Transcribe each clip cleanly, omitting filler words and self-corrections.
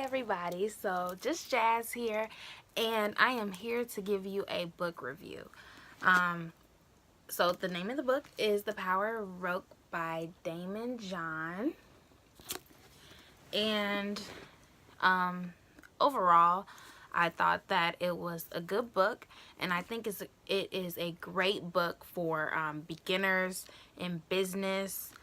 everybody, so Just Jas here, and I am here to give you a book review. Um, so the name of the book is The Power of Roke by Daymond John, and overall, I thought that it was a good book, and I think it is a great book for beginners in business,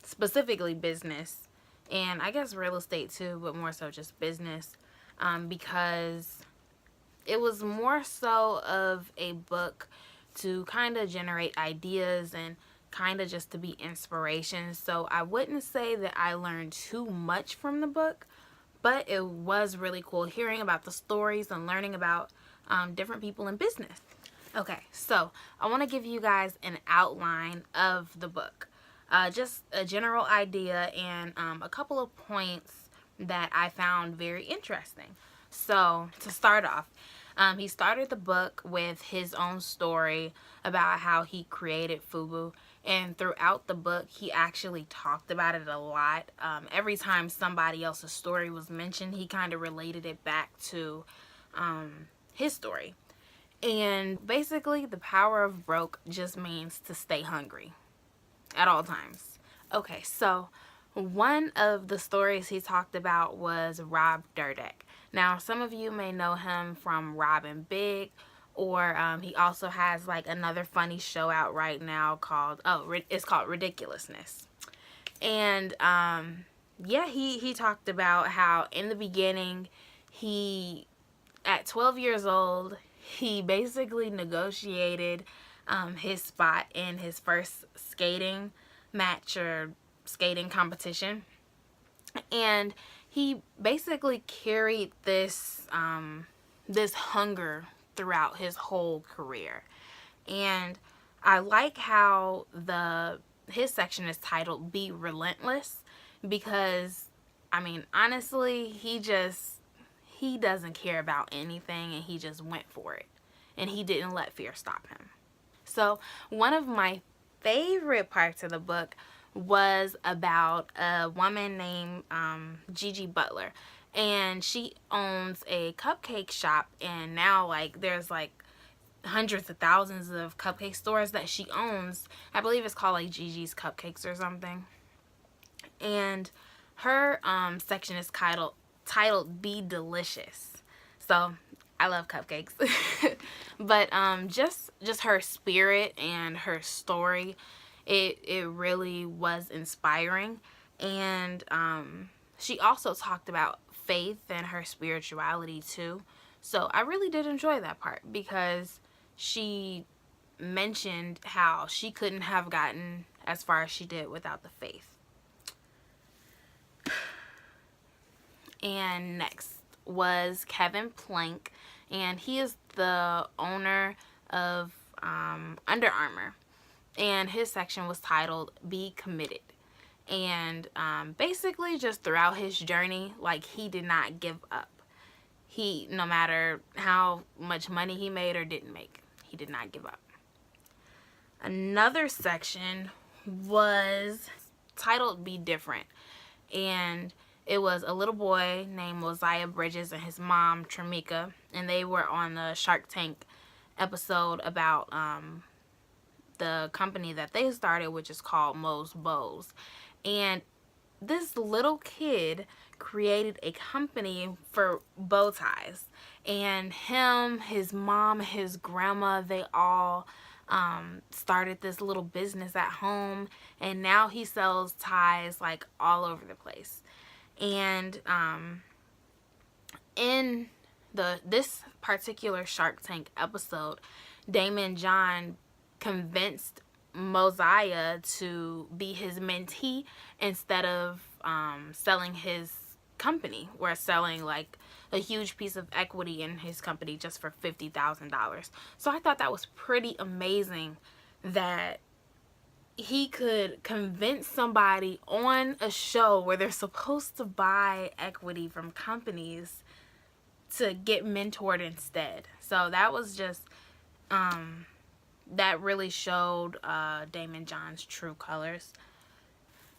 specifically business, and I guess real estate too, but more so just business, because it was more so of a book to kind of generate ideas and kind of just to be inspiration. So I wouldn't say that I learned too much from the book, but it was really cool hearing about the stories and learning about different people in business. Okay, so I want to give you guys an outline of the book. Just a general idea and a couple of points that I found very interesting. So to start off, he started the book with his own story about how he created FUBU, and throughout the book he actually talked about it a lot. Every time somebody else's story was mentioned, he kind of related it back to his story. And basically, the power of broke just means to stay hungry at all times. Okay, so one of the stories he talked about was Rob Dyrdek. Now, some of you may know him from Robbing Big, or he also has like another funny show out right now called, it's called Ridiculousness. And yeah, he talked about how in the beginning, at 12 years old, he basically negotiated his spot in his first skating match or skating competition, and he basically carried this this hunger throughout his whole career. And I like how his section is titled "Be Relentless," because I mean, honestly, he doesn't care about anything, and he just went for it, and he didn't let fear stop him. So one of my favorite parts of the book was about a woman named Gigi Butler, and she owns a cupcake shop, and now like there's like hundreds of thousands of cupcake stores that she owns. I believe it's called like Gigi's Cupcakes or something. And her section is titled Be Delicious. So I love cupcakes. But just her spirit and her story, it really was inspiring. And she also talked about faith and her spirituality too. So I really did enjoy that part, because she mentioned how she couldn't have gotten as far as she did without the faith. And next was Kevin Plank, and he is the owner of Under Armour, and his section was titled Be Committed. And basically just throughout his journey, like, he did not give up. No matter how much money he made or didn't make, he did not give up. Another section was titled Be Different, and it was a little boy named Mosiah Bridges and his mom, Tramika, and they were on the Shark Tank episode about the company that they started, which is called Mo's Bows. And this little kid created a company for bow ties, and him, his mom, his grandma, they all started this little business at home, and now he sells ties like all over the place. And in this particular Shark Tank episode, Daymond John convinced Mosiah to be his mentee instead of selling his company, or selling like a huge piece of equity in his company just for $50,000. So I thought that was pretty amazing that he could convince somebody on a show where they're supposed to buy equity from companies to get mentored instead. So that was just that really showed Daymond John's true colors.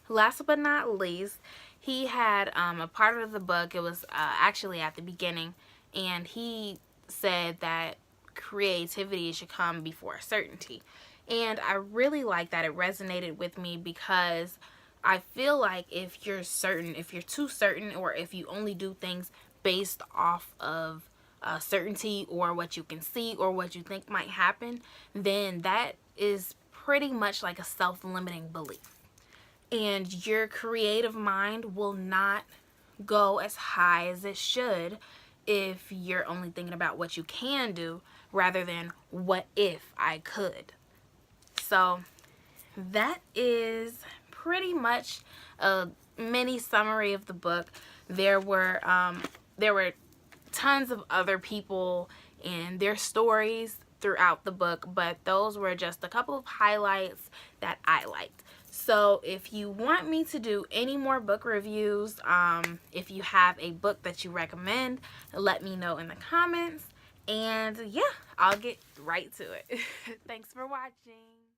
Last but not least, he had a part of the book. It was actually at the beginning, and he said that creativity should come before certainty. And I really like that. It resonated with me because I feel like if you're certain, if you're too certain, or if you only do things based off of certainty or what you can see or what you think might happen, then that is pretty much like a self-limiting belief. And your creative mind will not go as high as it should if you're only thinking about what you can do rather than what if I could. So that is pretty much a mini summary of the book. There were tons of other people and their stories throughout the book, but those were just a couple of highlights that I liked. So if you want me to do any more book reviews, if you have a book that you recommend, let me know in the comments. And yeah, I'll get right to it. Thanks for watching.